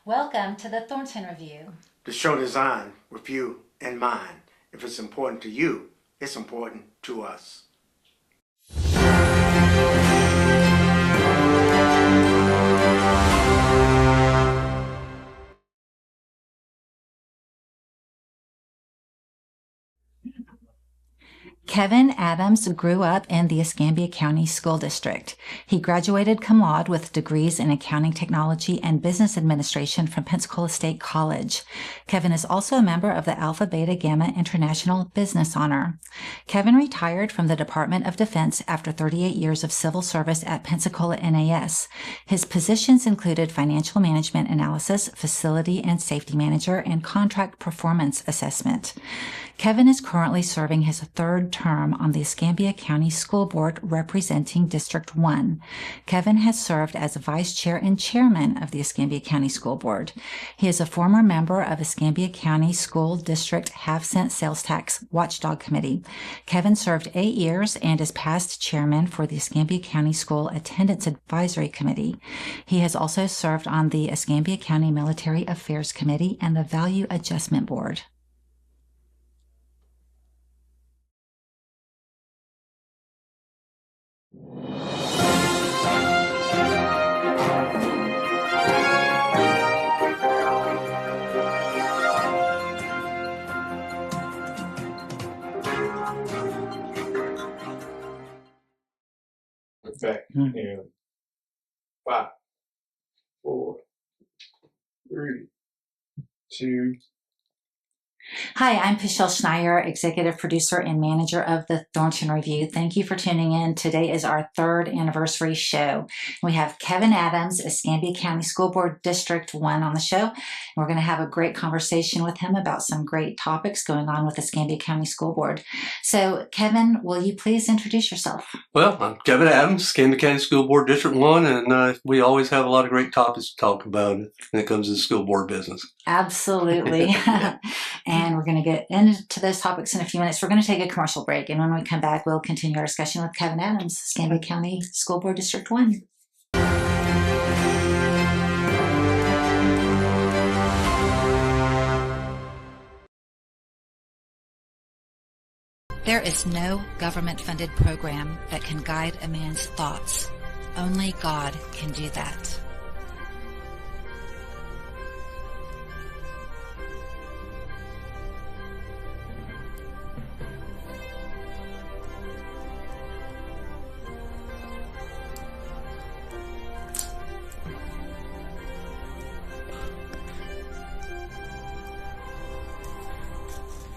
Welcome to the Thornton Review. The show designed with you in mind. If it's important to you, it's important to us. Kevin Adams grew up in the Escambia County School District. He graduated cum laude with degrees in accounting technology and business administration from Pensacola State College. Kevin is also a member of the Alpha Beta Gamma International Business Honor. Kevin retired from the Department of Defense after 38 years of civil service at Pensacola NAS. His positions included financial management analysis, facility and safety manager, and contract performance assessment. Kevin is currently serving his third term on the Escambia County School Board representing District 1. Kevin has served as vice chair and chairman of the Escambia County School Board. He is a former member of Escambia County School District Half-Cent Sales Tax Watchdog Committee. Kevin served 8 years and is past chairman for the Escambia County School Attendance Advisory Committee. He has also served on the Escambia County Military Affairs Committee and the Value Adjustment Board. Okay, and 5, 4, 3, 2. Hi, I'm Pueschel Schneier, executive producer and manager of the Thornton Review. Thank you for tuning in. Today is our 3rd anniversary show. We have Kevin Adams, Escambia County School Board District 1 on the show. We're going to have a great conversation with him about some great topics going on with Escambia County School Board. So, Kevin, will you please introduce yourself? Well, I'm Kevin Adams, Escambia County School Board District 1, and we always have a lot of great topics to talk about when it comes to the school board business. Absolutely. And we're going to get into those topics in a few minutes. We're going to take a commercial break, and when we come back, we'll continue our discussion with Kevin Adams, Escambia County School Board District 1. There is no government-funded program that can guide a man's thoughts. Only God can do that.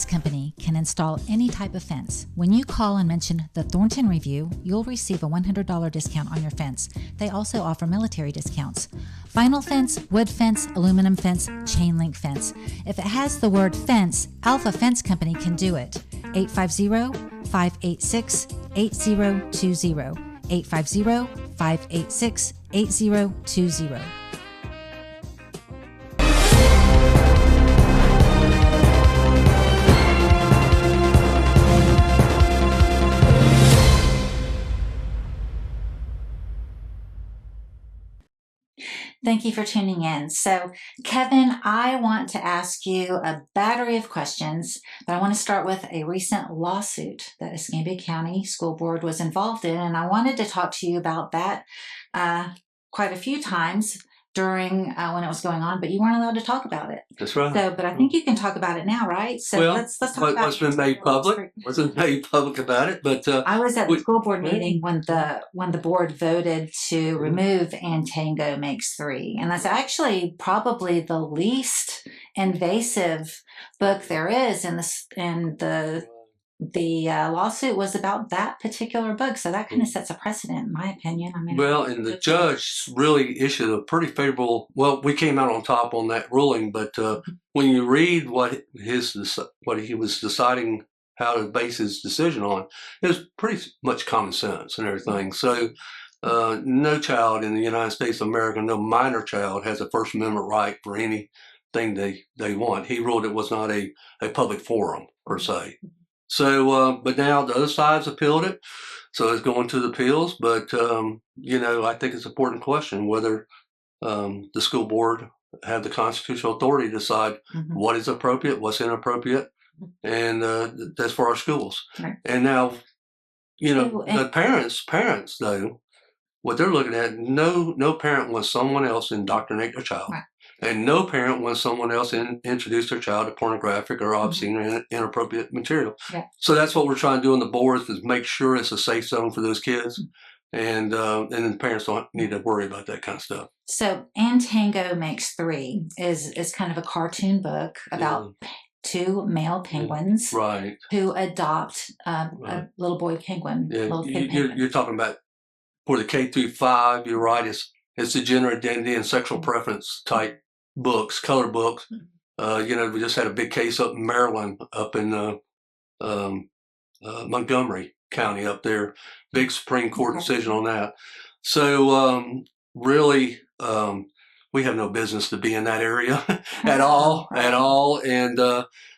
Company can install any type of fence. When you call and mention the Thornton Review, you'll receive a $100 discount on your fence. They also offer military discounts. Vinyl fence, wood fence, aluminum fence, chain link fence. If it has the word fence, Alpha Fence Company can do it. 850-586-8020. 850-586-8020. Thank you for tuning in. So, Kevin, I want to ask you a battery of questions, but I want to start with a recent lawsuit that Escambia County School Board was involved in, and I wanted to talk to you about that quite a few times during when it was going on, but you weren't allowed to talk about it. That's right. So, but I think you can talk about it now, right? So let's talk about what's been made public. Wasn't made public about it, but I was at the school board meeting when the board voted to remove "and Tango Makes 3," and that's actually probably the least invasive book there is in the lawsuit was about that particular book, so that kind of sets a precedent, in my opinion. I mean, well, and the judge really issued a pretty favorable. Well, we came out on top on that ruling, but when you read what he was deciding how to base his decision on, it was pretty much common sense and everything. So, no child in the United States of America, no minor child, has a First Amendment right for anything they want. He ruled it was not a public forum per se. So, but now the other side's appealed it, so it's going to the appeals. But I think it's an important question whether the school board have the constitutional authority to decide what is appropriate, what's inappropriate, and that's for our schools. Right. And now, the parents though, what they're looking at, no parent wants someone else indoctrinate their child. Right. And no parent wants someone else introduce their child to pornographic or obscene or inappropriate material. Yeah. So that's what we're trying to do on the boards, is make sure it's a safe zone for those kids. And then the parents don't need to worry about that kind of stuff. So And Tango Makes Three is kind of a cartoon book about two male penguins who adopt a little boy penguin. You're talking about for the K-5, you're right, it's the gender identity and sexual preference type books, color books. We just had a big case up in Maryland, up in Montgomery County up there, big Supreme Court decision on that. So really, we have no business to be in that area at all. And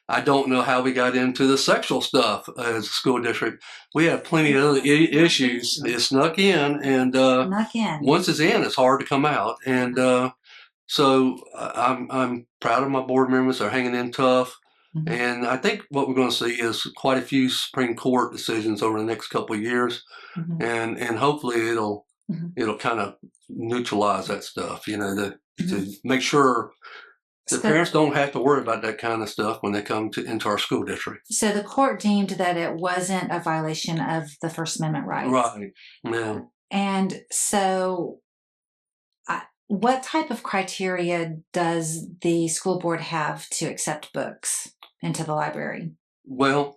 I don't know how we got into the sexual stuff as a school district. We have plenty of other issues. It snuck in, and once it's in, it's hard to come out. And so I'm proud of my board members. They're hanging in tough. And I think what we're going to see is quite a few Supreme Court decisions over the next couple of years, and hopefully it'll kind of neutralize that stuff. To make sure the parents don't have to worry about that kind of stuff when they come into our school district. So the court deemed that it wasn't a violation of the First Amendment rights. Right. Yeah. And so what type of criteria does the school board have to accept books into the library? Well,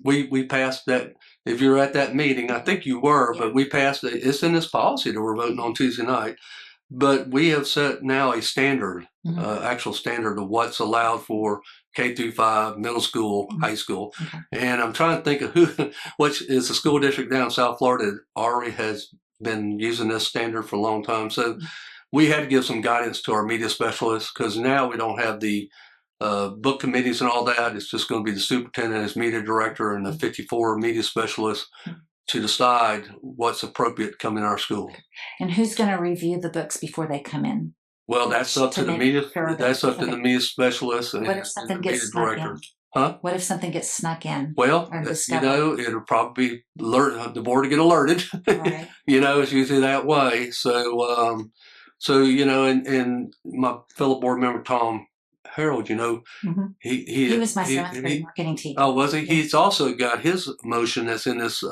we passed that. If you're at that meeting, I think you were, but we passed it. It's in this policy that we're voting on Tuesday night. But we have set now a standard, actual standard of what's allowed for K-5, middle school, high school. And I'm trying to think of which is a school district down in South Florida that already has been using this standard for a long time. So we had to give some guidance to our media specialists, because now we don't have the book committees and all that. It's just going to be the superintendent, his media director, and the 54 media specialists to decide what's appropriate to come in our school. And who's going to review the books before they come in? Well, that's up to the media. That's up to the media specialists and the media director. What if something gets snuck in? Well, it'll probably be the board to get alerted. Right. It's usually that way. So, and my fellow board member Tom Harold, he was my seventh grade marketing teacher. Oh, was he? Yeah. He's also got his motion that's in this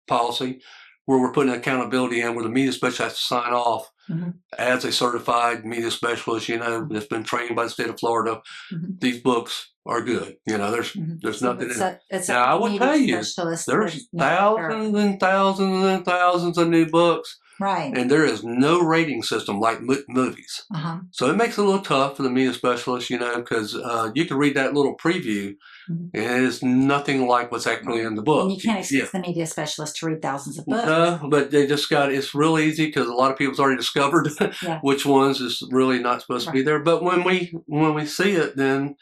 policy, where we're putting accountability in, where the media specialist has to sign off as a certified media specialist, that's been trained by the state of Florida. These books are good. There's nothing in it. Now, I would tell you, there's thousands and thousands and thousands of new books. Right. And there is no rating system like movies. So it makes it a little tough for the media specialist, because you can read that little preview and it is nothing like what's actually in the book. And you can't expect the media specialist to read thousands of books. No, but they just it's real easy, because a lot of people's already discovered which ones is really not supposed to be there. But when we see it, then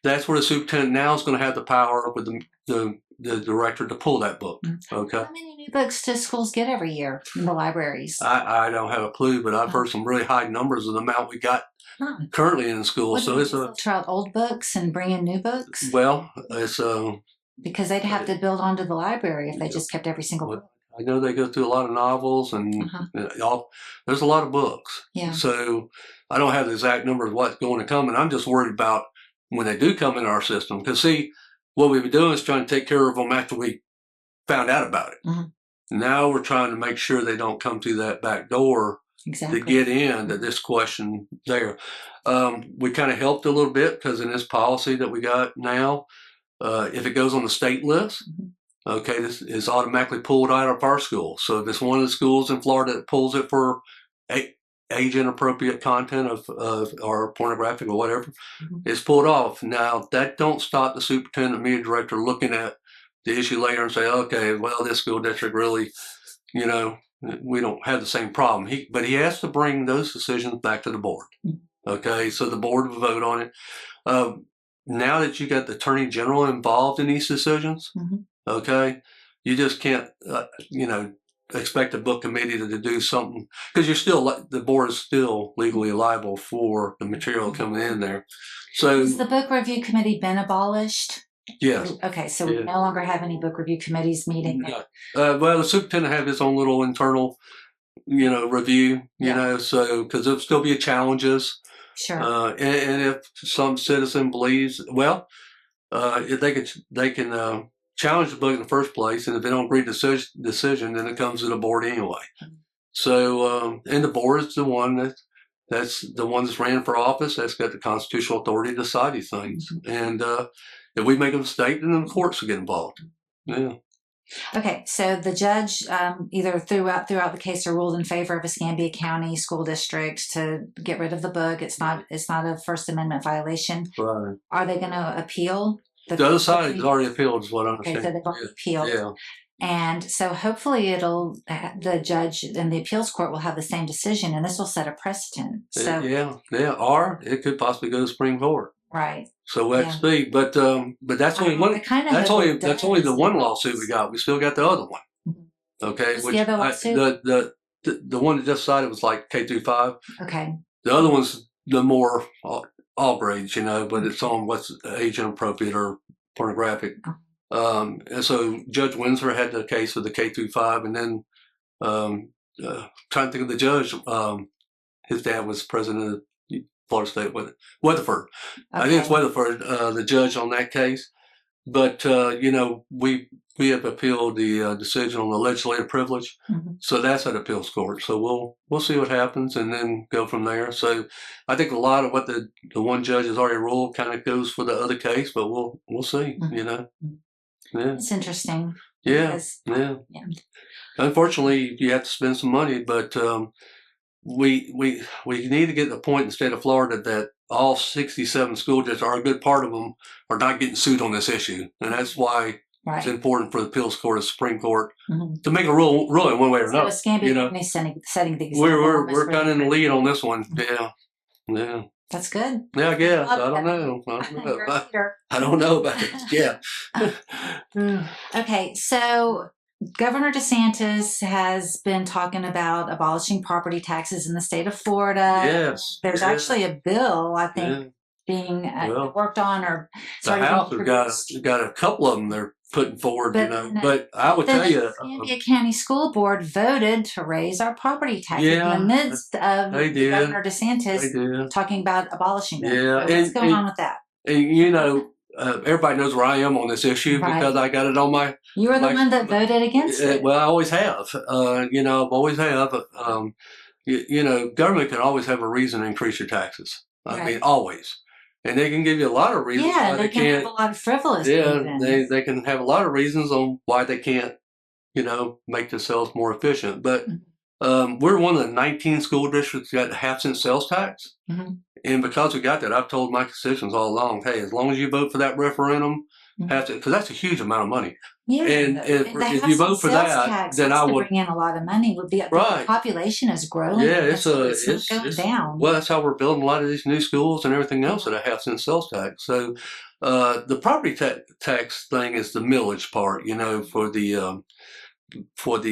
that's where the superintendent now is going to have the power with the director to pull that book. Okay. How many new books do schools get every year in the libraries? I don't have a clue, but I've heard some really high numbers of the amount we got currently in school. So it's filter out old books and bring in new books. Well, it's because they'd have to build onto the library if they just kept every single book. I know they go through a lot of novels and there's a lot of books. Yeah. So I don't have the exact number of what's going to come, and I'm just worried about when they do come in our system. Because see, what we've been doing is trying to take care of them after we found out about it. Now we're trying to make sure they don't come through that back door to get into this question there. We kind of helped a little bit, because in this policy that we got now, if it goes on the state list, this is automatically pulled out of our school. So if it's one of the schools in Florida that pulls it for age inappropriate content of or pornographic or whatever, it's pulled off. Now that don't stop the superintendent media director looking at the issue later and say, okay, well, this school district really, we don't have the same problem. But he has to bring those decisions back to the board. Okay, so the board will vote on it. Now that you got the attorney general involved in these decisions, okay, you just can't, expect the book committee to do something, because the board is still legally liable for the material coming in there. So Has the book review committee been abolished? yes. Okay, so we no longer have any book review committees meeting. No. Well, the superintendent have his own little internal, review, so because there'll still be challenges. Sure. And if some citizen believes, well, if they can challenge the book in the first place, and if they don't agree with the decision, then it comes to the board anyway. So, and the board is the one that's the one that's ran for office. That's got the constitutional authority to decide these things. And if we make a mistake, then the courts will get involved. Yeah. Okay, so the judge either throughout the case or ruled in favor of Escambia County School District to get rid of the book. It's not a First Amendment violation. Right. Are they going to appeal? The other side has already appealed, is what I understand. Okay, so they've already appealed. Yeah. And so hopefully the judge and the appeals court will have the same decision, and this will set a precedent. So yeah, or it could possibly go to Supreme Court. Right. So let's see, but that's only one. That's only the one lawsuit we got. We still got the other one. Mm-hmm. Okay, what's the other lawsuit? The one that just cited was like K-5. Okay. The other one's the more all grades, but it's on what's age inappropriate or pornographic. And so Judge Windsor had the case with the K-5, and then trying to think of the judge. His dad was president of Florida State, Weatherford. Okay. I think it's Weatherford, the judge on that case. But we have appealed the decision on the legislative privilege, so that's at appeals court. So we'll see what happens and then go from there. So I think a lot of what the one judge has already ruled kind of goes for the other case, but we'll see. Yeah, it's interesting. Yeah. Unfortunately, you have to spend some money, but we need to get to the point in the state of Florida that all 67 school districts, or a good part of them, are not getting sued on this issue. And that's why it's important for the appeals court, the Supreme Court, to make a ruling one way or another. Escambia setting the example. We're kind of in the lead on this one. Yeah. That's good. Yeah, I guess. I don't know. I don't know about it. Yeah. Okay, so Governor DeSantis has been talking about abolishing property taxes in the state of Florida. Yes. There's actually a bill, I think, being worked on, or the House has got a couple of them they're putting forward, But I would tell you, the Escambia County School Board voted to raise our property taxes in the midst of Governor DeSantis talking about abolishing them. Yeah. So what's going on with that? And everybody knows where I am on this issue because I got it on my. You were the one that voted against it. Well, I always have. Always have. Government can always have a reason to increase your taxes. I mean, always. And they can give you a lot of reasons. Yeah, they can have a lot of frivolous reasons. They can have a lot of reasons on why they can't, make themselves more efficient. But we're one of the 19 school districts that got a half-cent sales tax. And because we got that, I've told my constituents all along, hey, as long as you vote for that referendum, because that's a huge amount of money. Yeah, and if you vote for that, then I would bring in a lot of money. The population is growing. Yeah, it's going down. Well, that's how we're building a lot of these new schools and everything else at a half-cent sales tax. So the property tax thing is the millage part, but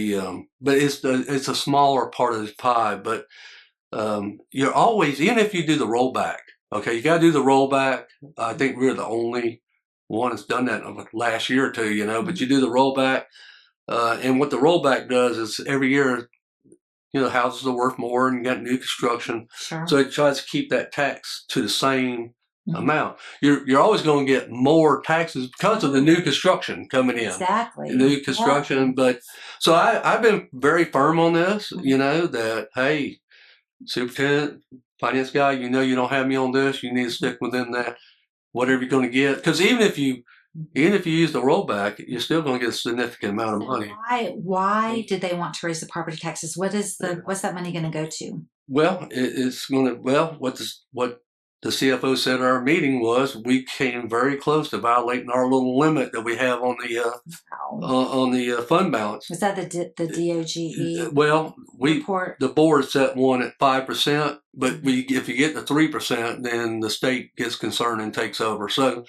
it's a smaller part of this pie. But you're always, even if you do the rollback, okay, you got to do the rollback. I think we're the only one that's done that last year or two, but you do the rollback. And what the rollback does is every year, houses are worth more and you got new construction. Sure. So it tries to keep that tax to the same amount. You're always going to get more taxes because of the new construction coming in. Exactly. New construction. But so I've been very firm on this, that, hey, superintendent, finance guy, you don't have me on this. You need to stick within that, whatever you're going to get. Because even if you use the rollback, you're still going to get a significant amount of money. Why did they want to raise the property taxes? What's that money going to go to? Well, it's going to, what the CFO said at our meeting was we came very close to violating our little limit that we have on the fund balance. Was that the DOGE Well, report? The board set one at 5%, but if you get to 3%, then the state gets concerned and takes over. So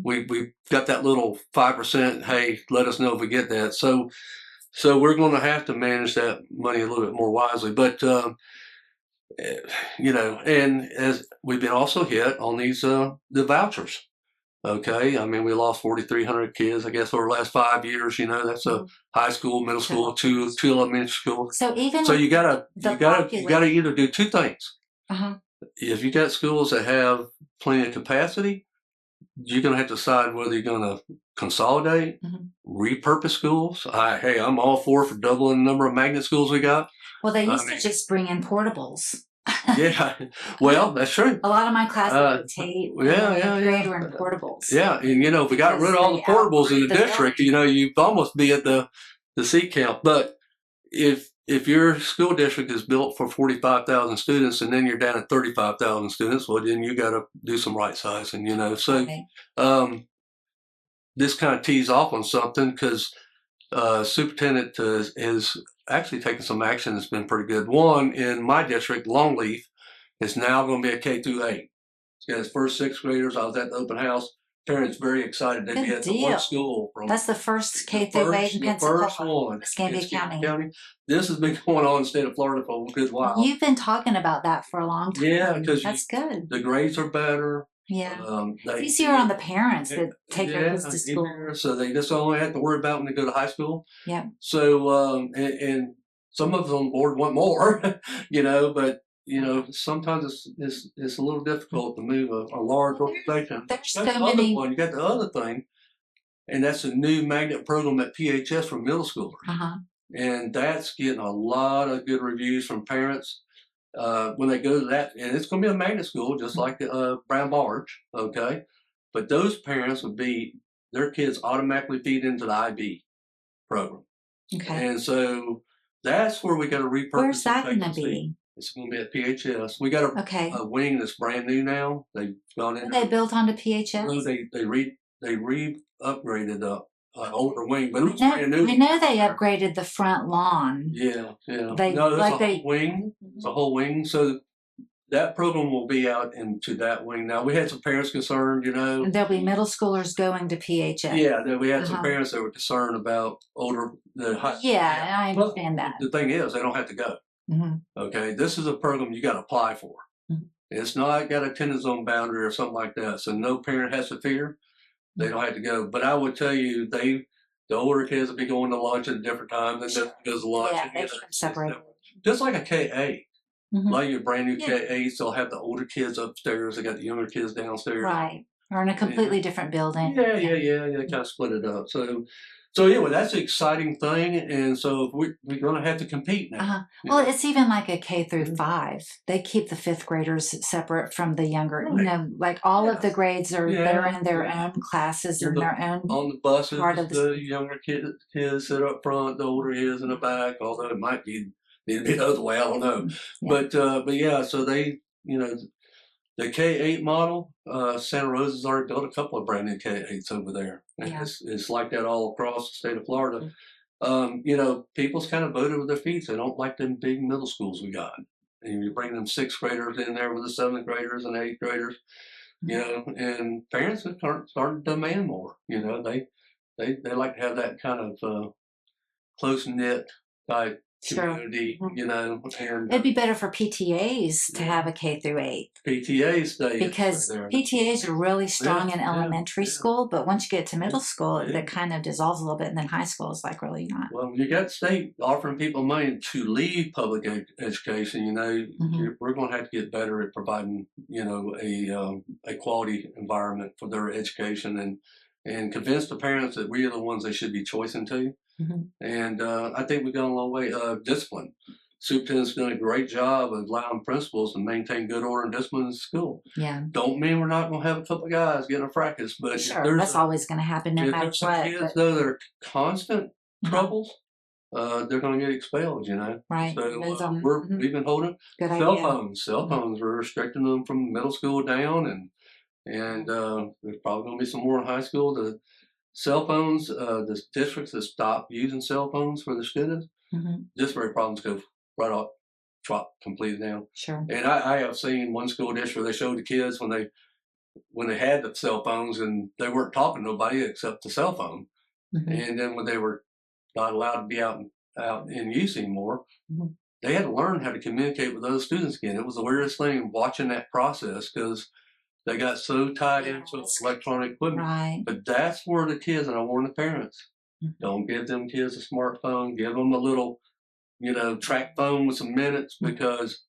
we got that little 5%. Hey, let us know if we get that. So So we're going to have to manage that money a little bit more wisely. But and as we've been also hit on these the vouchers. Okay, I mean we lost 4,300 kids, I guess, over the last 5 years. That's a high school, middle school, two elementary schools. So even So you gotta either do two things. If you got schools that have plenty of capacity, you're gonna have to decide whether you're gonna consolidate, repurpose schools. I'm all for doubling the number of magnet schools we got. Well, they used to just bring in portables. Yeah, well, that's true. A lot of my classes would take grade were in portables. Yeah, and if we got rid of all the portables in the district, you'd almost be at the seat count. But if your school district is built for 45,000 students and then you're down at 35,000 students, well, then you got to do some right sizing. So this kind of tees off on something because superintendent is actually taken some action that's been pretty good. One, in my district, Longleaf, is now going to be a K through 8. It's got its first 6th graders. I was at the open house. Parents very excited to be at the one school. That's the first K through 8 in Pensacola. First one. Escambia County. This has been going on in the state of Florida for a good while. You've been talking about that for a long time. Yeah, because that's good. The grades are better. Yeah. It's easier on the parents that take their kids to school. So they just only have to worry about when they go to high school. Yeah. So, and some of us on board want more, but sometimes it's a little difficult to move a large organization. There's so many. You got the other thing, and that's a new magnet program at PHS for middle schoolers. And that's getting a lot of good reviews from parents. When they go to that, and it's going to be a magnet school, just like Brown Barge, okay? But those parents would their kids automatically feed into the IB program. Okay. And so that's where we got to repurpose. Where's that going to be? It's going to be at PHS. We got a wing that's brand new now. They've gone in. They built onto PHS? No, they upgraded the older wing, but it was brand new. I know they upgraded the front lawn. Yeah. There's a wing. It's a whole wing. So that program will be out into that wing. Now, we had some parents concerned, And there'll be middle schoolers going to PHS. Yeah, we had some parents that were concerned about I understand that. The thing is, they don't have to go. Okay, this is a program you got to apply for. It's not got a attendance zone boundary or something like that, so no parent has to fear. They don't have to go. But I would tell you, the older kids will be going to lunch at a different time than goes to lunch. Yeah, they keep them separated. Just like a K-8. Like your brand new K-8s, they'll have the older kids upstairs. They got the younger kids downstairs. Right. Or in a completely different building. Yeah. They kind of split it up. So anyway, that's an exciting thing, and so we're going to have to compete now. Well, it's even like a K through 5. They keep the 5th graders separate from the younger. Like all of the grades are they're in their own classes and their own. On the buses, the younger kids sit up front, the older kids in the back. Although it might be the other way, I don't know. But so they the K-8 model, Santa Rosa's already built a couple of brand new K-8s over there. It's like that all across the state of Florida. People's kind of voted with their feet. They don't like them big middle schools we got. And you bring them 6th graders in there with the 7th graders and 8th graders, and parents have started to demand more. They like to have that kind of close-knit type community, and it'd be better for PTAs to have a K through 8. PTAs because PTAs are really strong in elementary school, but once you get to middle school, that kind of dissolves a little bit, and then high school is like really not. Well, you got state offering people money to leave public education. We're going to have to get better at providing, a quality environment for their education and convince the parents that we are the ones they should be choicing to. And I think we've gone a long way. Discipline. Superintendent's done a great job of allowing principals to maintain good order and discipline in school. Yeah. Don't mean we're not going to have a couple of guys getting a fracas, but that's always going to happen no matter what. Kids, though, that are constant troubles, they're going to get expelled, Right. So we've been holding cell phones. Cell phones, we're restricting them from middle school down, and there's probably going to be some more in high school. The cell phones, the districts that stop using cell phones for the students, disciplinary problems go right off, drop completely down. Sure. And I have seen one school district where they showed the kids when they had the cell phones and they weren't talking to nobody except the cell phone. And then when they were not allowed to be out in use anymore. Mhm. They had to learn how to communicate with those students again. It was the weirdest thing watching that process because they got so tied into electronic equipment. Right. But that's where the kids, and I warn the parents, don't give them kids a smartphone. Give them a little, track phone with some minutes because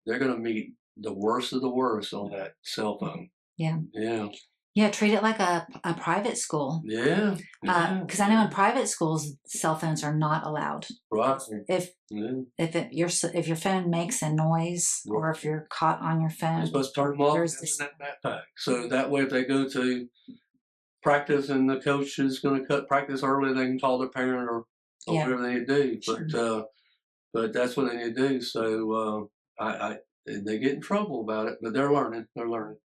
they're going to meet the worst of the worst on that cell phone. Yeah. Yeah. Yeah, treat it like a private school. Yeah. Because I know in private schools, cell phones are not allowed. Right. If your phone makes a noise, or if you're caught on your phone, You're supposed to turn them off there's in this. that backpack. So that way, if they go to practice and the coach is going to cut practice early, they can call their parent or Yeah. whatever they need to do. Sure. But that's what they need to do. So they get in trouble about it, but they're learning. They're learning.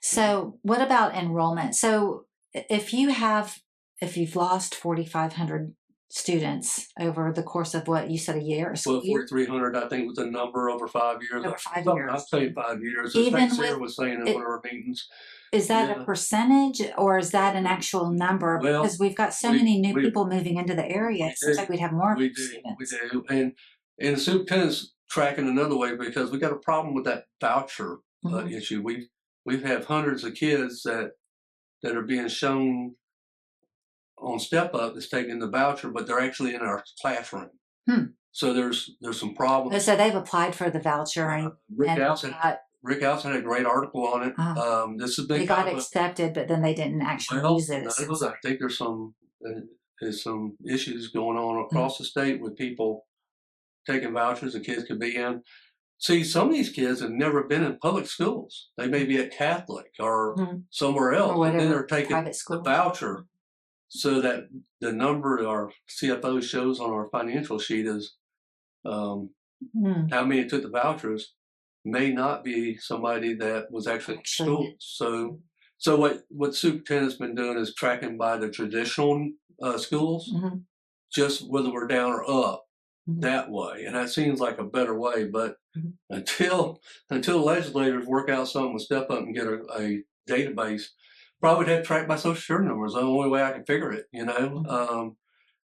So what about enrollment? So if you've lost 4,500 students over the course of what you said, a year? Well, 4,300, I think, was the number over 5 years. Over 5 I'll years. say 5 years. Even As Sarah with was saying in one of our meetings. Is that Yeah. a percentage, or is that an actual number? Well, Because we've got so many new people moving into the area. It seems like we'd have more We students. do. And the superintendent's tracking another way because we got a problem with that voucher issue. We have hundreds of kids that are being shown on Step Up that's taking the voucher, but they're actually in our classroom. So there's some problems. So they've applied for the voucher and Rick Allison had a great article on it. This has been they got accepted, but then they didn't actually use it. I think there's some issues going on across the state with people taking vouchers the kids could be in. See, some of these kids have never been in public schools. They may be at Catholic or somewhere else, or and then they're taking the voucher. So that the number our CFO shows on our financial sheet is how many took the vouchers may not be somebody that was actually in school. So what superintendent's been doing is tracking by the traditional schools, just whether we're down or up that way, and that seems like a better way. But until legislators work out something with Step Up and get a database, probably have to track by social security numbers. That's the only way I can figure it,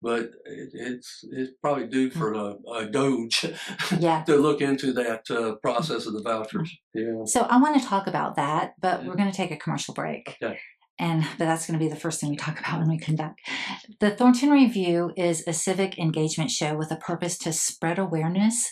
But it's probably due for a Doge to look into that process of the vouchers. Yeah. So I want to talk about that, but we're going to take a commercial break. Okay. But that's going to be the first thing we talk about when we come back. The Thornton Review is a civic engagement show with a purpose to spread awareness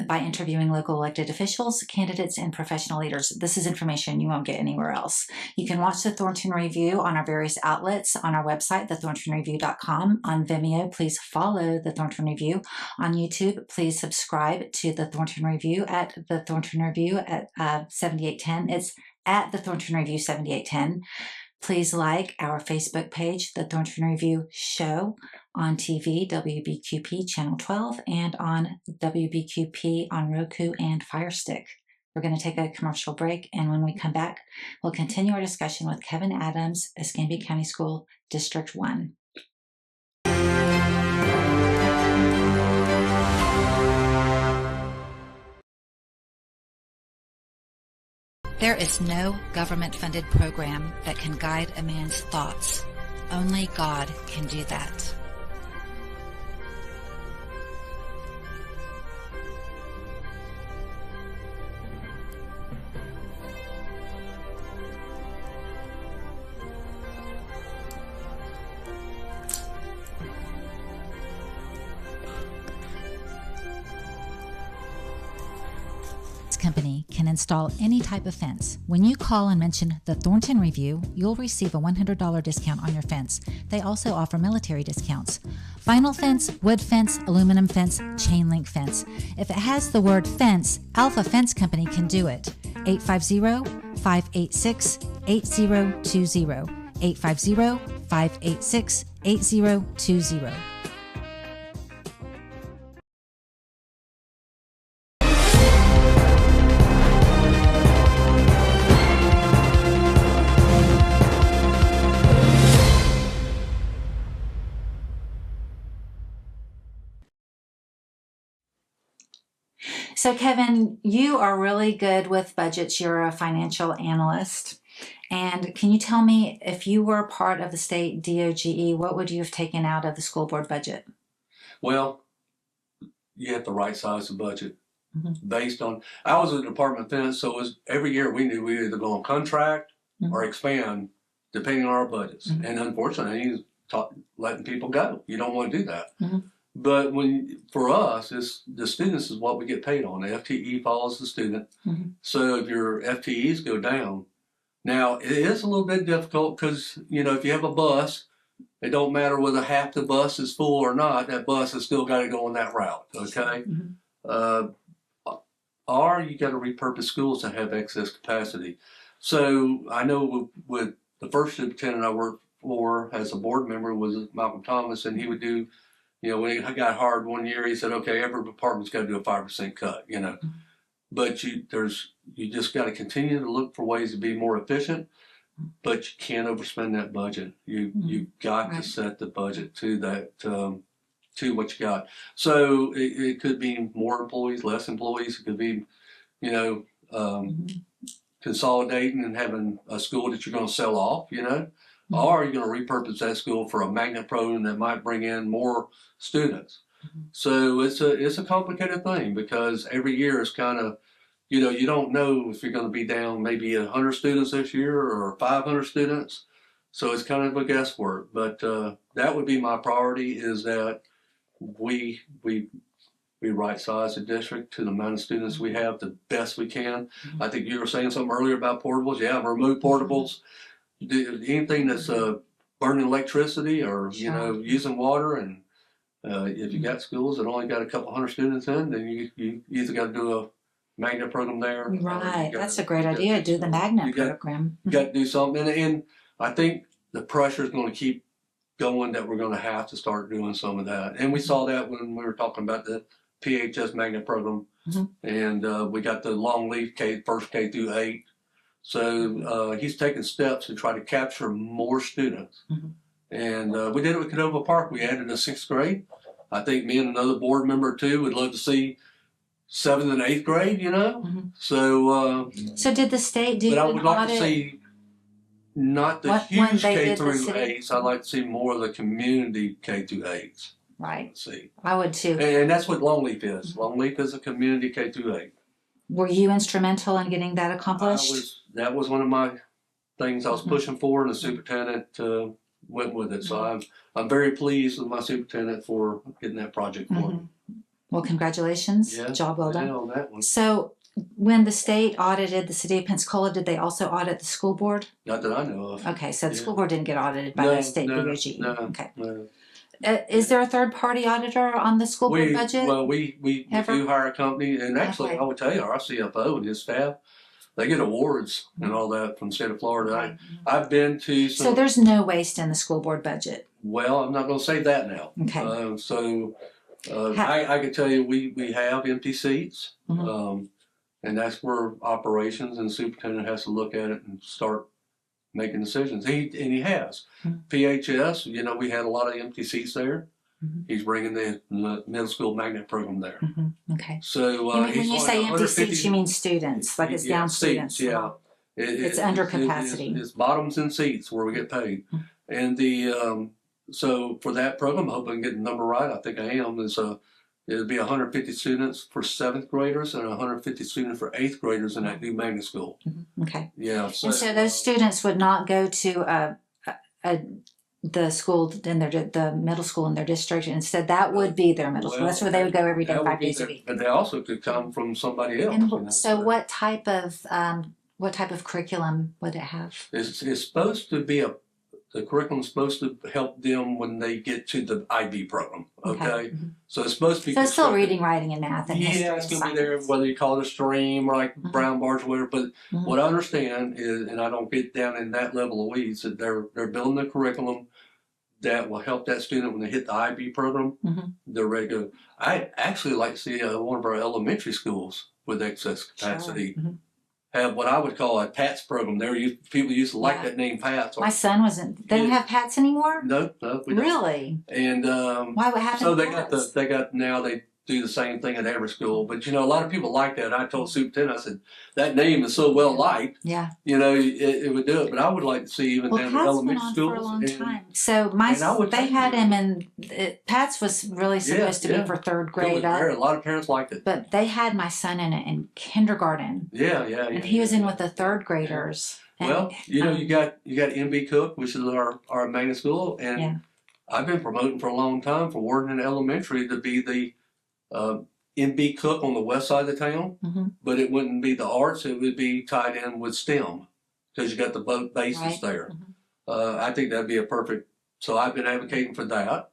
by interviewing local elected officials, candidates, and professional leaders. This is information you won't get anywhere else. You can watch the Thornton Review on our various outlets on our website, thethorntonreview.com. On Vimeo, please follow the Thornton Review. On YouTube, please subscribe to the Thornton Review at the Thornton Review at 7810. It's at the Thornton Review 7810. Please like our Facebook page, The Thornton Review Show, on TV, WBQP Channel 12, and on WBQP on Roku and Fire Stick. We're going to take a commercial break, and when we come back, we'll continue our discussion with Kevin Adams, Escambia County School District 1. There is no government-funded program that can guide a man's thoughts. Only God can do that. Company can install any type of fence. When you call and mention the Thornton Review, you'll receive a $100 discount on your fence. They also offer military discounts. Vinyl fence, wood fence, aluminum fence, chain link fence. If it has the word fence, Alpha Fence Company can do it. 850-586-8020. 850-586-8020. So Kevin, you are really good with budgets. You're a financial analyst. And can you tell me, if you were part of the state DOGE, what would you have taken out of the school board budget? Well, you have to right size the budget Mm-hmm. based on. I was a department of defense, so it was every year we knew we were either going to contract Mm-hmm. or expand, depending on our budgets. Mm-hmm. And unfortunately, he's letting people go. You don't want to do that. Mm-hmm. But for us, it's the students is what we get paid on. The FTE follows the student. Mm-hmm. So if your FTEs go down, now it is a little bit difficult because if you have a bus, it don't matter whether half the bus is full or not. That bus has still got to go on that route. Okay. Mm-hmm. Or you got to repurpose schools that have excess capacity. So I know with the first superintendent I worked for as a board member was Malcolm Thomas, and he would do. When it got hard one year, he said, "Okay, every department's got to do a 5% cut." Mm-hmm. But you just got to continue to look for ways to be more efficient, but you can't overspend that budget. You got to set the budget to that to what you got. So it could be more employees, less employees. It could be consolidating and having a school that you're going to sell off. Or you're going to repurpose that school for a magnet program that might bring in more students. Mm-hmm. So it's a complicated thing because every year is kind of, you don't know if you're going to be down maybe 100 students this year or 500 students. So it's kind of a guesswork. But that would be my priority, is that we right size the district to the amount of students we have the best we can. Mm-hmm. I think you were saying something earlier about portables. Yeah, remove portables. Anything that's burning electricity or using water, and if you got schools that only got a couple hundred students in, then you either got to do a magnet program there. Right, that's a great idea. Do the magnet program. You got to do something, and I think the pressure is going to keep going that we're going to have to start doing some of that. And we saw that when we were talking about the PHS magnet program, and we got the long leaf first K through 8. So he's taking steps to try to capture more students. Mm-hmm. And we did it with Canova Park. We added a 6th grade. I think me and another board member too would love to see 7th and 8th grade, Mm-hmm. So did the state do but I an would like audit? to see not the When huge they K did the through city- 8s. I'd like to see more of the community K through 8s. Right, Let's see. I would too. And that's what Longleaf is. Mm-hmm. Longleaf is a community K through 8. Were you instrumental in getting that accomplished? That was one of my things I was Mm-hmm. pushing for, and the superintendent went with it. So I'm very pleased with my superintendent for getting that project for me. Well, congratulations. Yeah, Job well done. yeah, on that one. So when the state audited the city of Pensacola, did they also audit the school board? Not that I know of. Okay, so the Yeah. school board didn't get audited by the state DOGE. No, Okay. no. Is there a third-party auditor on the school board budget? Well, we Ever? do hire a company, and actually, Okay. I would tell you, our CFO and his staff, they get awards and all that from the state of Florida. Right. I've been to some. So there's no waste in the school board budget. Well, I'm not going to say that now. Okay. I can tell you we have empty seats, Mhm. and that's where operations and the superintendent has to look at it and start making decisions. He has. Mhm. PHS, we had a lot of empty seats there. Mhm. He's bringing the middle school magnet program there. Okay. So When he's you wanting say empty 150 seats, you mean students, like it's yeah, down seats, students. yeah. It's under capacity. It's bottoms and seats where we get paid. Mhm. And so for that program, I hope I can get the number right. I think I am. It'll be 150 students for 7th graders and 150 students for 8th graders in that new magnet school. Okay. Yeah. And so those students would not go to the school in the middle school in their district. Instead, that would be their middle school. That's where they would go every day, that would 5 be days a their- week. But they also could come from somebody else. And so, what type of curriculum would it have? It's supposed to be the curriculum's supposed to help them when they get to the IB program. Okay. Mhm. So it's supposed to be. So it's still constructed- reading, writing, and math, and history. Yeah, and it's going to be there, science. whether you call it a stream or like Mhm. brown bars or whatever. But Mhm. what I understand is, and I don't get down in that level of weeds, that they're building a curriculum that will help that student when they hit the IB program. Mhm. They're ready to go. I actually like to see one of our elementary schools with excess capacity Sure. Mhm. have what I would call a PATS program. People used to like Yeah. that name PATS. My son wasn't. They don't Yeah. have PATS anymore. No, we don't. Really? And Why? What happened? so to they PATS? got now they do the same thing at every school. But, a lot of people like that. I told superintendent, I said, that name is so well liked, Yeah. it would do it. But I would like to see even down to Pat's elementary been on schools. for a long and- time. So they had him in, Pat's was really supposed to be for third grade. A lot of parents liked it. But they had my son in it in kindergarten. Yeah. And he was in with the third graders. And, Well, you got MB Cook, which is our main school, and Yeah. I've been promoting for a long time for Warden Elementary to be the MB Cook on the west side of the town, Mhm. but it wouldn't be the arts; it would be tied in with STEM because you got the both bases Right. there. Mhm. I think that'd be a perfect. So I've been advocating for that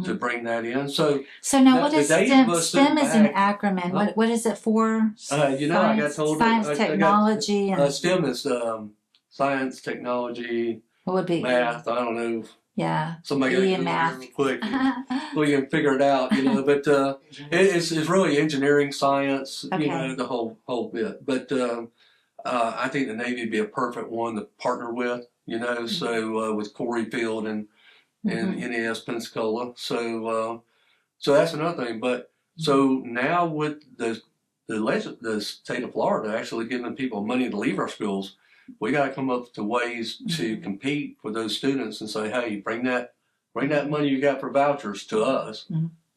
to bring that in. So now what is the days STEM? of us STEM is an sitting back- acronym. What is it for? I got told science, I got- technology, and STEM is science, technology, what would be math. I don't know. Yeah. Somebody E got and math. real quick. We can figure it out, But it's really engineering, science, Okay. the whole bit. But I think the Navy would be a perfect one to partner with, So with Corey Field and NES Pensacola. So that's another thing. But so now with the state of Florida actually giving people money to leave our schools, we got to come up with ways to compete for those students and say, hey, bring that money you got for vouchers to us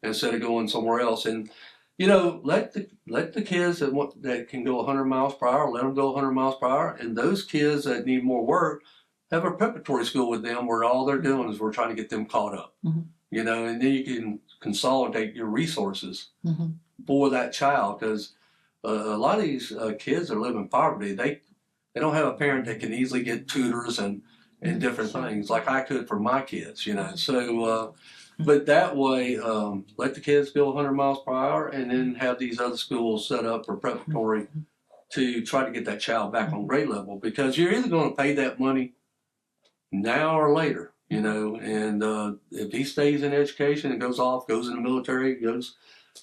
instead of going somewhere else. And let the kids that can go 100 miles per hour, let them go 100 miles per hour, and those kids that need more work, have a preparatory school with them where all they're doing is we're trying to get them caught up. And then you can consolidate your resources for that child, because a lot of these kids that live in poverty, they don't have a parent that can easily get tutors and different things like I could for my kids, So, but that way, let the kids go 100 miles per hour, and then have these other schools set up for preparatory to try to get that child back on grade level, because you're either going to pay that money now or later, And if he stays in education and goes in the military,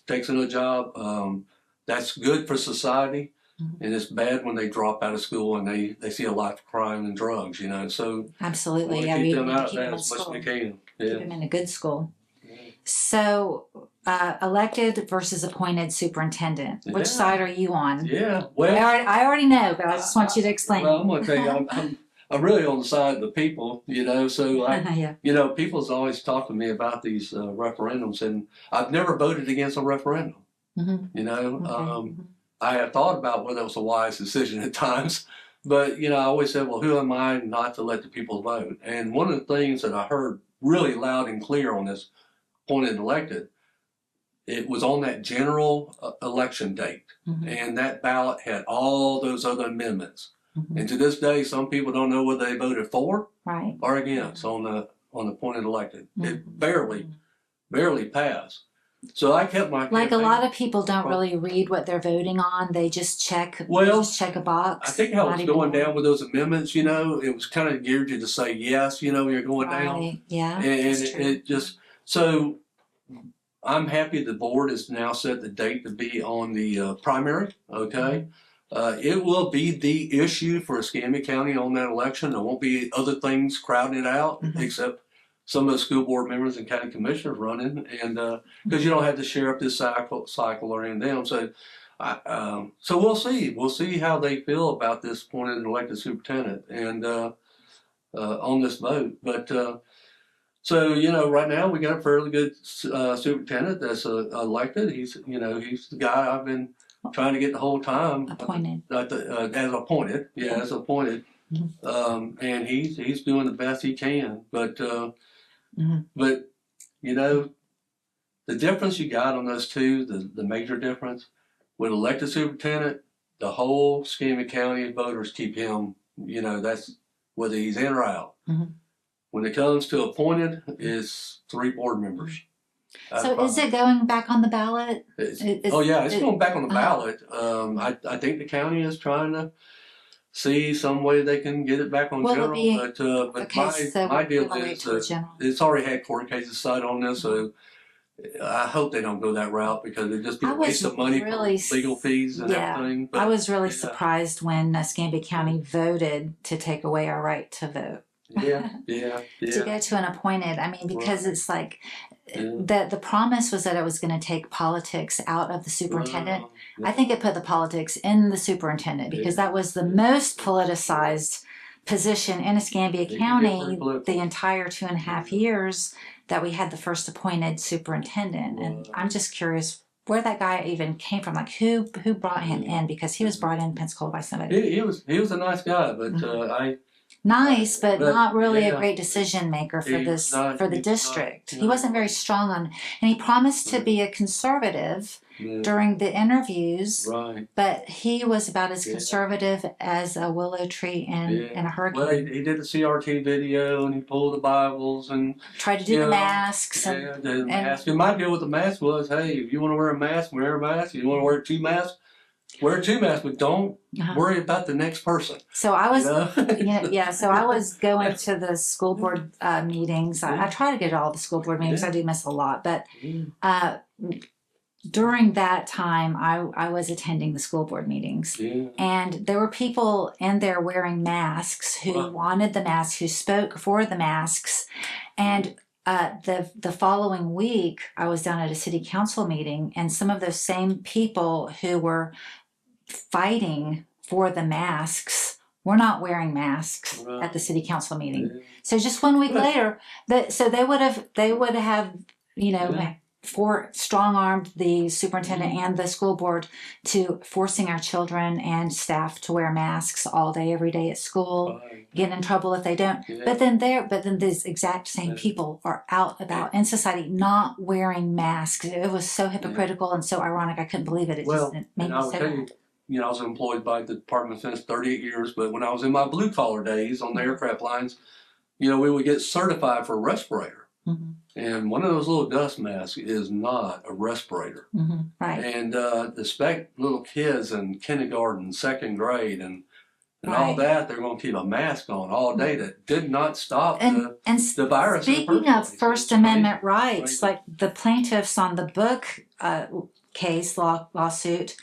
takes another job, that's good for society. And it's bad when they drop out of school and they see a life of crime and drugs, So Absolutely. we Yeah, keep them out of keep that them in as much as school. we can. Keep them in a good school. So, elected versus appointed superintendent. Yeah. Which side are you on? Yeah. Well, I already know, but I just want you to explain. Well, I'm going to tell you, I'm really on the side of the people, So Yeah. people's always talk to me about these referendums, and I've never voted against a referendum. Okay. I have thought about whether it was a wise decision at times, but I always said, well, who am I not to let the people vote? And one of the things that I heard really loud and clear on this appointed and elected, it was on that general election date, and that ballot had all those other amendments. And to this day, some people don't know whether they voted for or against on the appointed elected. It barely passed. So I kept my Like a campaign. lot of people don't really read what they're voting on. They just check. Well, they just check a box. I think how not it's even going know. down with those amendments, it was kind of geared you to say yes, you're going down. Right. Yeah. And that's true. it just, so I'm happy the board has now set the date to be on the primary, okay? It will be the issue for Escambia County on that election. There won't be other things crowding it out except some of the school board members and county commissioners running, and because you don't have to share up this cycle or any of them. So, so we'll see. We'll see how they feel about this appointed and elected superintendent and on this vote. But so right now we got a fairly good superintendent that's elected. He's he's the guy I've been trying to get the whole time Appointed. as appointed. Yeah, as appointed. And he's doing the best he can. But but the difference you got on those two, the major difference with elected superintendent, the whole Escambia County voters keep him. That's whether he's in or out. When it comes to appointed, it's 3 board members. So is it going back on the ballot? It's going back on the ballot. I think the county is trying to see some way they can get it back on general. But my deal is it's already had court cases cited on this, so I hope they don't go that route because it'd just be a waste of money for legal fees and everything. But I was really surprised when Escambia County voted to take away our right to vote. Yeah. To go to an appointed, because it's like the promise was that it was going to take politics out of the superintendent. I think it put the politics in the superintendent because that was the most politicized position in Escambia County the entire 2.5 years that we had the first appointed superintendent. And I'm just curious where that guy even came from. Like who brought him in, because he was brought in Pensacola by somebody. He was a nice guy, but Nice, but not really a great decision maker for the district. He wasn't very strong on, and he promised to be a conservative during the interviews. Right. But he was about as conservative as a willow tree in a hurricane. Well, he did the CRT video, and he pulled the Bibles and tried to do the masks. The mask. And my deal with the mask was, hey, if you want to wear a mask, wear a mask. If you want to wear 2 masks, wear 2 masks, but don't worry about the next person. So I was, so I was going to the school board meetings. I try to get to all the school board meetings. I do miss a lot, but during that time, I was attending the school board meetings, and there were people in there wearing masks who wanted the masks, who spoke for the masks, and the following week, I was down at a city council meeting, and some of those same people who were fighting for the masks were not wearing masks at the city council meeting. So just 1 week later, so they would have strong-armed the superintendent and the school board to forcing our children and staff to wear masks all day, every day at school, get in trouble if they don't. But then these exact same people are out about in society not wearing masks. It was so hypocritical and so ironic. I couldn't believe it. It made me so mad. I was employed by the Department of Defense 38 years, but when I was in my blue-collar days on the aircraft lines, we would get certified for a respirator. And one of those little dust masks is not a respirator. Right. And expect little kids in kindergarten, 2nd grade, and all that, they're going to keep a mask on all day. That did not stop the virus. Speaking of First Amendment rights, like the plaintiffs on the book lawsuit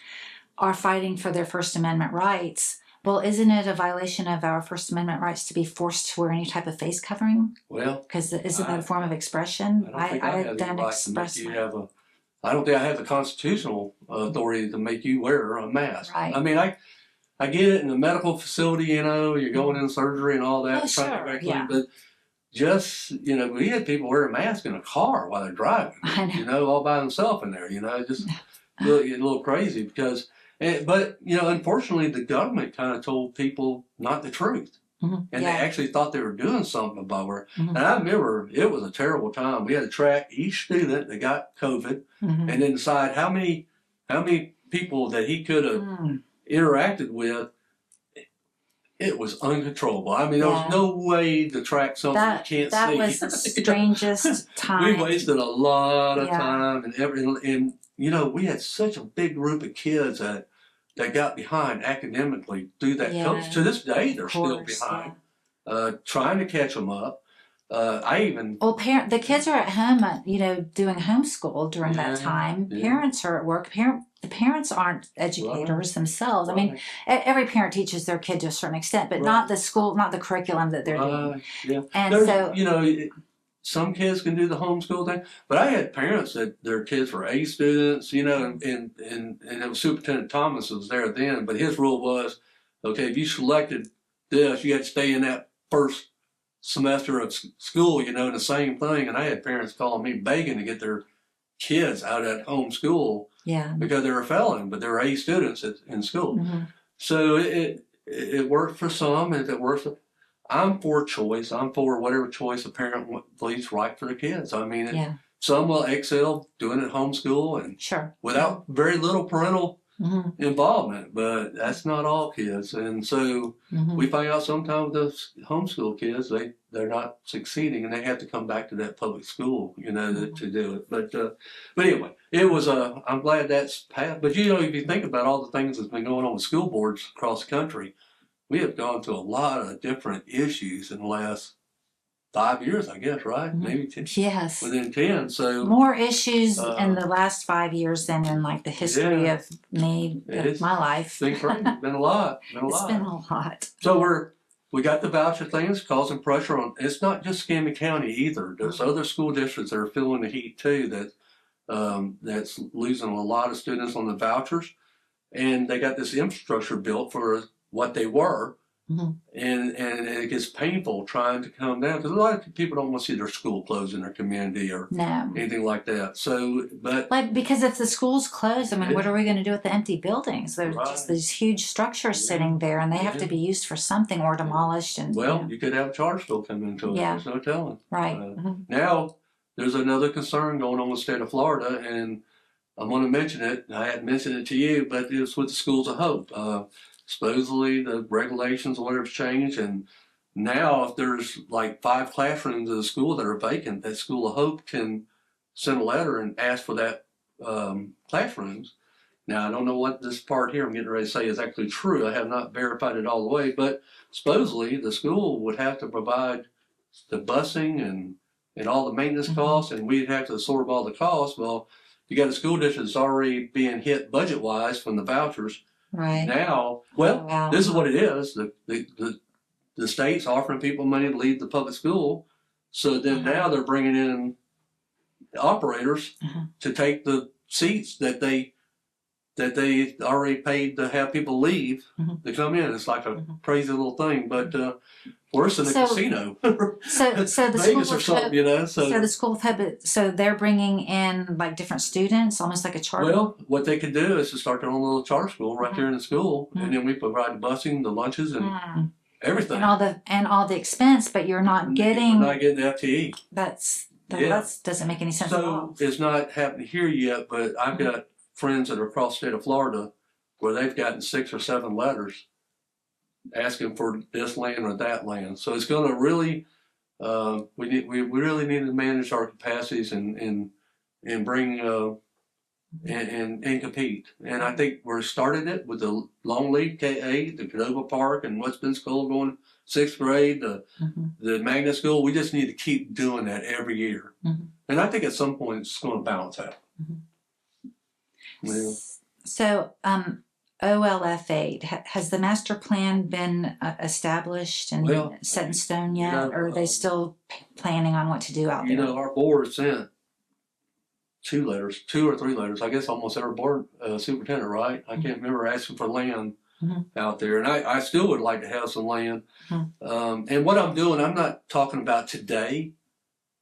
are fighting for their First Amendment rights. Well, isn't it a violation of our First Amendment rights to be forced to wear any type of face covering? Well, because isn't that a form of expression? I don't think I have the constitutional authority to make you wear a mask. Right. I mean, I get it in the medical facility. You're going in surgery and all that. Oh, sure. Yeah. But just we had people wear a mask in a car while they're driving. I know. All by themselves in there. Just a little crazy because. But unfortunately, the government kind of told people not the truth, and they actually thought they were doing something about it. And I remember it was a terrible time. We had to track each student that got COVID, and then decide how many people that he could have interacted with. It was uncontrollable. I mean, there was no way to track something you can't see. That was the strangest time. We wasted a lot of time and we had such a big group of kids that got behind academically through that COVID. To this day, they're still behind, trying to catch them up. The kids are at home, doing homeschool during that time. Parents are at work. The parents aren't educators themselves. I mean, every parent teaches their kid to a certain extent, but not the school, not the curriculum that they're doing. And some kids can do the homeschool thing, but I had parents that their kids were A students, and it was Superintendent Thomas was there then, but his rule was, okay, if you selected this, you had to stay in that first semester of school, in the same thing. And I had parents calling me begging to get their kids out of homeschool because they were failing, but they were A students in school. So it worked for some, and it works. I'm for choice. I'm for whatever choice a parent believes right for their kids. I mean, some will excel doing it homeschool and without very little parental involvement, but that's not all kids. And so we find out sometimes those homeschool kids, they're not succeeding, and they have to come back to that public school, to do it. But anyway, it was I'm glad that's passed. But if you think about all the things that's been going on with school boards across the country, we have gone through a lot of different issues in the last 5 years, I guess, right? Maybe 10. Yes. Within 10. So more issues in the last 5 years than in the history of my life. Things right. Been a lot. It's been a lot. So we got the voucher things causing pressure on. It's not just Escambia County either. There's other school districts that are feeling the heat too. That's losing a lot of students on the vouchers, and they got this infrastructure built for what they were. Mm-hmm. And it gets painful trying to come down because a lot of people don't want to see their school closed in their community or No. anything like that. So, but Like, because if the school's closed, I mean, Yeah. what are we going to do with the empty buildings? There's Right. just these huge structures Yeah. sitting there, and they have to Yeah. be used for something or demolished. And well, you could have Charlottesville come into it. Yeah. There's no telling. right. Now, there's another concern going on with the state of Florida, and I'm going to mention it. I hadn't mentioned it to you, but it's with the Schools of Hope. Supposedly, the regulations or whatever's changed, and now if there's like 5 classrooms in the school that are vacant, that School of Hope can send a letter and ask for that classrooms. Now, I don't know what this part here I'm getting ready to say is actually true. I have not verified it all the way, but supposedly the school would have to provide the busing and all the maintenance costs, and we'd have to absorb all the costs. Well, you got a school district that's already being hit budget-wise from the vouchers. Right. Now, well, Oh, wow. this is what it is. The state's offering people money to leave the public school, so then now they're bringing in operators to take the seats that they already paid to have people leave to come in. It's like a crazy little thing, but worse than a So- casino. So the school Vegas or of something, Hope, you know. so the School of Hope, so they're bringing in like different students, almost like a charter. Well, what they could do is to start their own little charter school right there in the school, and then we provide the busing, the lunches, and everything. and all the expense, but you're not getting. We're not getting the FTE. That doesn't make any sense at all. So it's not happening here yet, but I've got friends that are across the state of Florida where they've gotten 6 or 7 letters asking for this land or that land. So it's going to really, we really need to manage our capacities and bring and compete. And I think we're started it with the Long Lead K8, the Canova Park, and Westbend School going 6th grade, the Magnet School. We just need to keep doing that every year. And I think at some point it's going to balance out. Yeah. So, OLF 8, has the master plan been established and Well, set in stone yet, know, or are they still planning on what to do out You there? know, our board sent 2 or 3 letters. I guess almost every board superintendent, right? I can't remember asking for land out there, and I still would like to have some land. And what I'm doing, I'm not talking about today.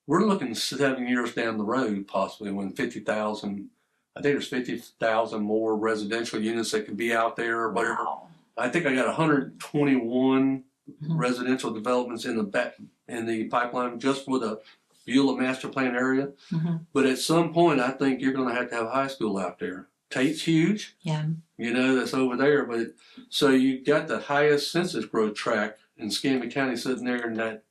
We're looking 7 years down the road, possibly when 50,000. I think there's 50,000 more residential units that can be out there or whatever. Wow. I think I got 121 residential developments in the pipeline just for the Beulah master plan area. But at some point, I think you're going to have a high school out there. Tate's huge. Yeah. You know, that's over there. But so you got the highest census growth tract in Escambia County sitting there in that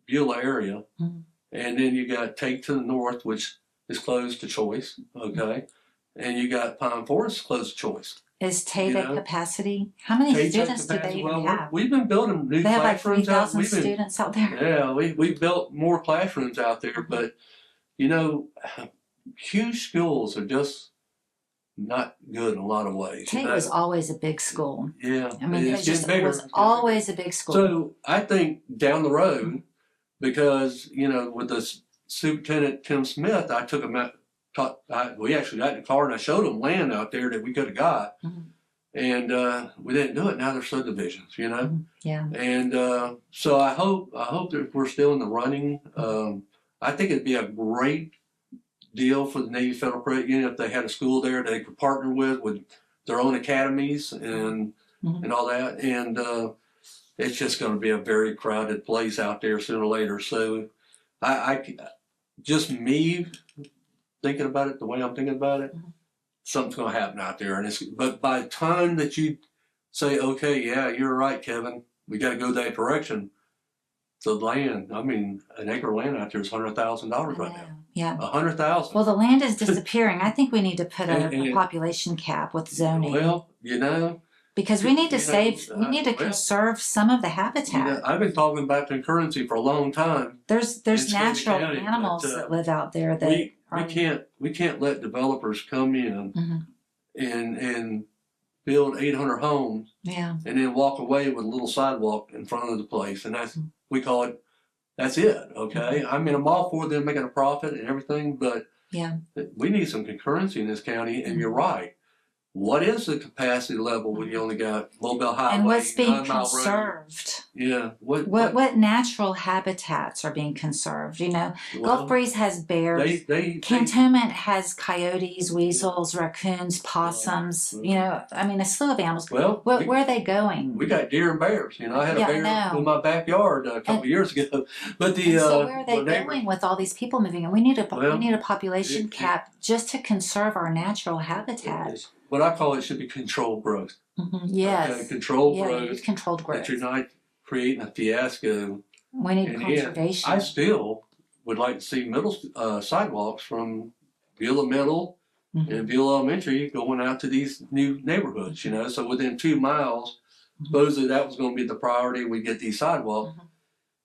Beulah area. And then you got Tate to the north, which is closed to choice. Okay. And you got Pine Forest closed to choice. Is Tate You at know? capacity? How many Tate's at students do they capacity. even Well, have? we've been building new They have like classrooms out. 3,000 students out there. Yeah, we built more classrooms out there, but you know, huge schools are just not good in a lot of ways. Tate was always a big school. Yeah, I mean, it's it just getting bigger. was always a big school. So I think down the road, because you know, with the superintendent Tim Smith, I took him out. We actually got in the car and I showed them land out there that we could have got, and we didn't do it. Now they're subdivisions, you know. Yeah. And so I hope that we're still in the running. I think it'd be a great deal for the Navy Federal Credit Union if they had a school there that they could partner with their own academies and all that. And it's just going to be a very crowded place out there sooner or later. So I just me thinking about it the way I'm thinking about it, something's going to happen out there. But by the time that you say, okay, yeah, you're right, Kevin, we got to go that direction. The land, I mean, an acre of land out there is $100,000 right now. Yeah. $100,000. Well, the land is disappearing. I think we need to put a population cap with zoning. Well, you know, because we need to we need to conserve some of the habitat. you know, I've been talking about concurrency for a long time. There's Escambia natural County, animals but, that live out there that we can't let developers come in and build 800 homes Yeah. and then walk away with a little sidewalk in front of the place. And we call it, that's it, okay? I mean, I'm all for them making a profit and everything, but Yeah. we need some concurrency in this county, and you're right. What is the capacity level when you only got mobile highway, And what's being 9 mile road? conserved? Yeah. What natural habitats are being conserved? You know, Gulf Breeze has bears. Cantonment has coyotes, weasels, raccoons, possums. You know, I mean, a slew of animals. Well, where are they going? We got deer and bears. You know, I had a bear I know. in my backyard a couple of years ago. But so where are they going with all these people moving? And we need a population cap just to conserve our natural habitat. What I call it should be controlled growth. Yes. Okay, controlled Yeah, growth. you need controlled growth. That you're not creating a fiasco. We need conservation. I still would like to see middle sidewalks from Beulah Middle and Beulah Elementary going out to these new neighborhoods, you know. So within 2 miles, supposedly that was going to be the priority. We get these sidewalks.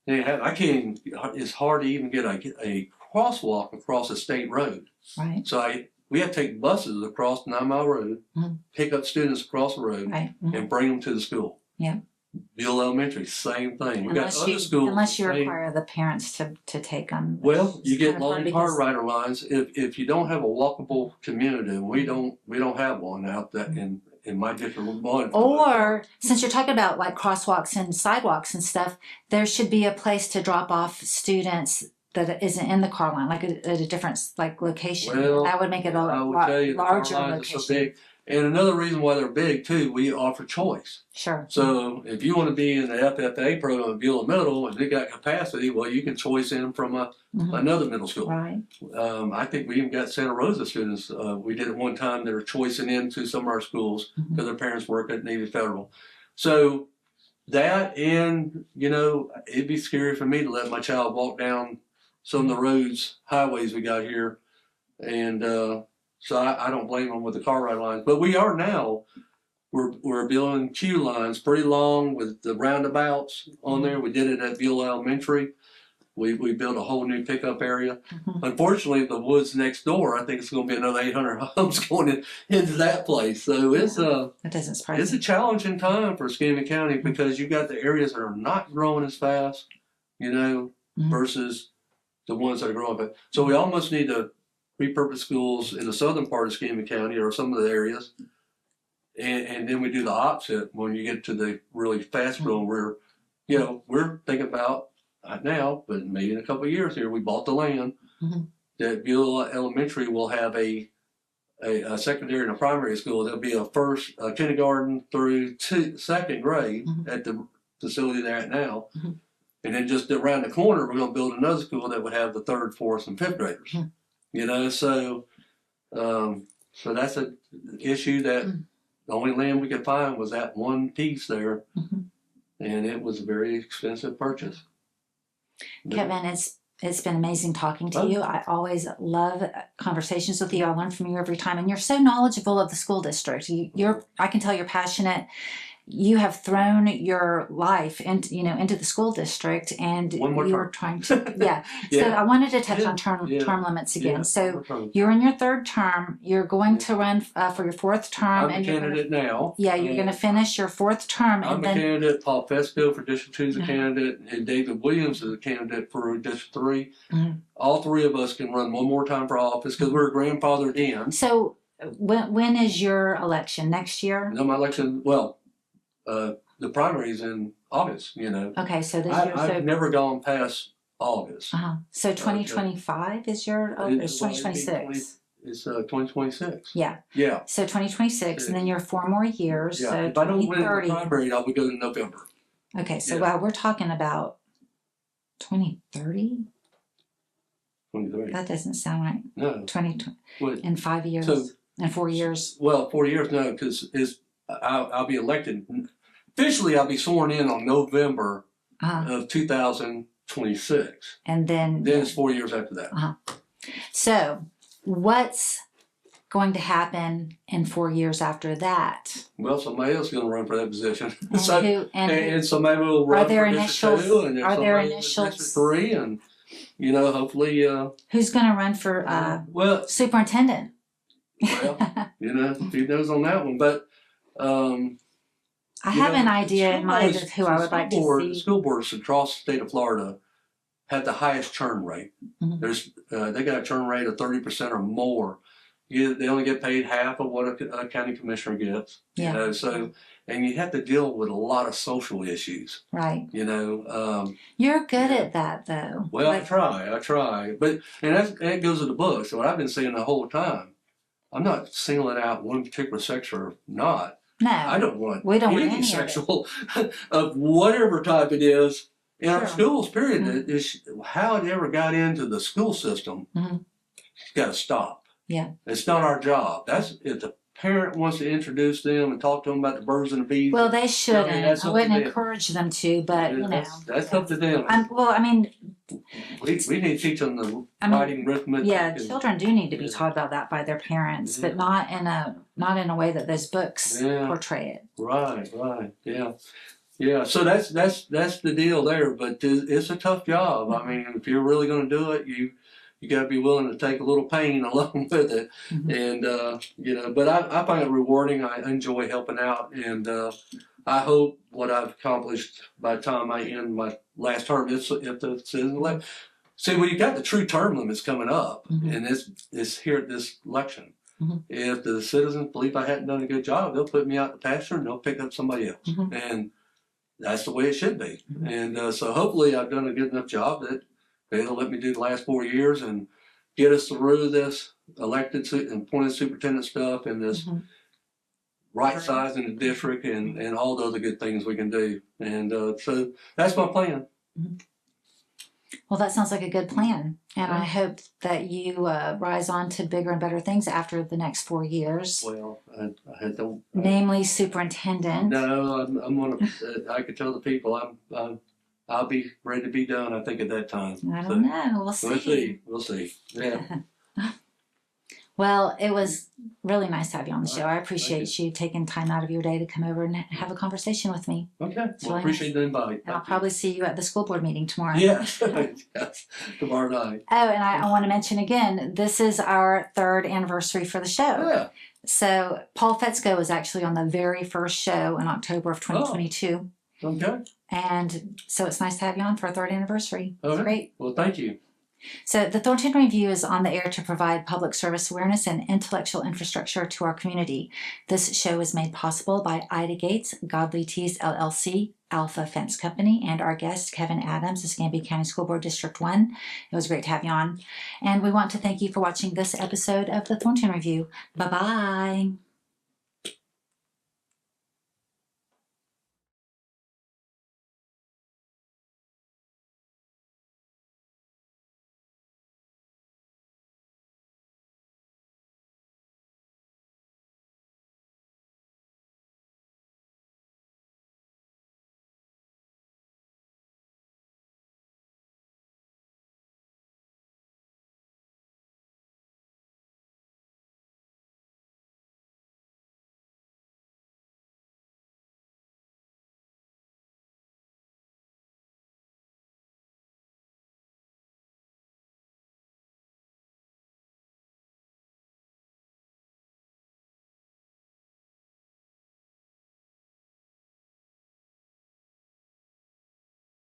And it's hard to even get a crosswalk across a state road. Right. So we have to take buses across 9 Mile Road, pick up students across the road, and bring them to the school. Yeah. Beulah Elementary, same thing. We got other schools. Unless you require the parents to take them. Well, you get long car rider lines. If you don't have a walkable community, we don't have one out there in my district. Or since you're talking about like crosswalks and sidewalks and stuff, there should be a place to drop off students that isn't in the car line, like at a different location. Well, that would make it a larger location. So big. And another reason why they're big too, we offer choice. Sure. So if you want to be in the FFA program at Beulah Middle and they got capacity, well, you can choice in from another middle school. Right. I think we even got Santa Rosa students. We did it one time. They were choicing into some of our schools because their parents work at Navy Federal. So that, and you know, it'd be scary for me to let my child walk down some of the roads, highways we got here, and so I don't blame them with the car ride lines. But we are now, we're building queue lines pretty long with the roundabouts on there. We did it at Beulah Elementary. We built a whole new pickup area. Unfortunately, the woods next door, I think it's going to be another 800 homes going into that place. So that doesn't surprise it's a challenging time for Escambia County because you've got the areas that are not growing as fast, you know, versus the ones that are growing. So we almost need to repurpose schools in the southern part of Escambia County or some of the areas. And then we do the opposite when you get to the really fast growing where, you know, we're thinking about, not now, but maybe in a couple of years here, we bought the land that Beulah Elementary will have a secondary and a primary school. There'll be a kindergarten through second grade at the facility they're at now. And then just around the corner, we're going to build another school that would have the 3rd, 4th, and 5th graders. You know, so that's an issue that the only land we could find was that one piece there, and it was a very expensive purchase. Kevin, it's been amazing talking to you. I always love conversations with you. I learn from you every time, and you're so knowledgeable of the school district. I can tell you're passionate. You have thrown your life into the school district, and you were trying to So I wanted to touch on term limits again. So you're in your 3rd term. You're going to run for your 4th term. I'm a candidate now. Yeah, you're going to finish your 4th term. I'm a candidate. Paul Pueschel for District 2 is a candidate, and David Williams is a candidate for District 3. All 3 of us can run one more time for office because we're grandfathered in. So when is your election? Next year? No, my election. Well. The primary's in August, you know. Okay, so this year. I've never gone past August. So 2025 is your, it's 2026. It's 2026. Yeah. Yeah. So 2026, and then you're 4 more years. Yeah. So if I don't win the 2030. primary, I'll be going in November. Okay, so we're talking about 2030? 2030. That doesn't sound right. No. 2020. In 5 years. So, in 4 years. Well, 4 years, no, because I'll be elected. Officially, I'll be sworn in on November of 2026. And then it's 4 years after that. So, what's going to happen in 4 years after that? Well, somebody else is going to run for that position. And, and somebody will run are there for initials? District 2, and are there initials? District 3, and you know, hopefully. Who's going to run for superintendent? Well, you know, who knows on that one, but. I have an idea in mind of who I would like to see. School boards across the state of Florida have the highest churn rate. Mm-hmm. They got a churn rate of 30% or more. They only get paid half of what a county commissioner gets. Yeah. You know, so, and you have to deal with a lot of social issues. Right. You know. You're good at that, though. Well, I try. But, and that goes to the book. So what I've been saying the whole time, I'm not singling out one particular sex or not. No. I don't want we don't want any any sexual of whatever type it is in our Sure. schools, period. Mm-hmm. Is how it ever got into the school system, it's got to stop. Yeah. It's not our job. That's if the parent wants to introduce them and talk to them about the birds and the bees. Well, they shouldn't. that's I up to wouldn't them. encourage them to, but you know. That's up to them. Well, I mean, we need to teach them the writing, arithmetic. yeah, and, children do need to be taught about that by their parents, but not in a way that those books portray it. Right, yeah. So that's the deal there. But it's a tough job. I mean, if you're really going to do it, you got to be willing to take a little pain along with it. And you know, but I find it rewarding. I enjoy helping out, and I hope what I've accomplished by the time I end my last term, if the citizen elect. See, well, you got the true term limits coming up, and it's here at this election. If the citizens believe I hadn't done a good job, they'll put me out the pasture and they'll pick up somebody else. And that's the way it should be. And so hopefully I've done a good enough job that they'll let me do the last 4 years and get us through this elected and appointed superintendent stuff and this right sizing the district and all the other good things we can do. And so that's my plan. Well, that sounds like a good plan. And I hope that you rise on to bigger and better things after the next 4 years. Well, I don't. Namely, superintendent. No, I'm gonna. I could tell the people I'll be ready to be done. I think at that time. I don't know. We'll see. We'll see. Yeah. Well, it was really nice to have you on the show. I appreciate you taking time out of your day to come over and have a conversation with me. Okay. Well, Really appreciate the invite. And I'll probably see you at the school board meeting tomorrow. Yes. Tomorrow night. Oh, and I want to mention again, this is our 3rd anniversary for the show. Yeah. So Paul Fetzko was actually on the very first show in October of 2022. Okay. And so it's nice to have you on for our 3rd anniversary. Okay. Great. Well, thank you. So the Thornton Review is on the air to provide public service awareness and intellectual infrastructure to our community. This show is made possible by Ida Gates, Godly Teas LLC, Alpha Fence Company, and our guest, Kevin Adams, Escambia County School Board District 1. It was great to have you on. And we want to thank you for watching this episode of the Thornton Review. Bye-bye.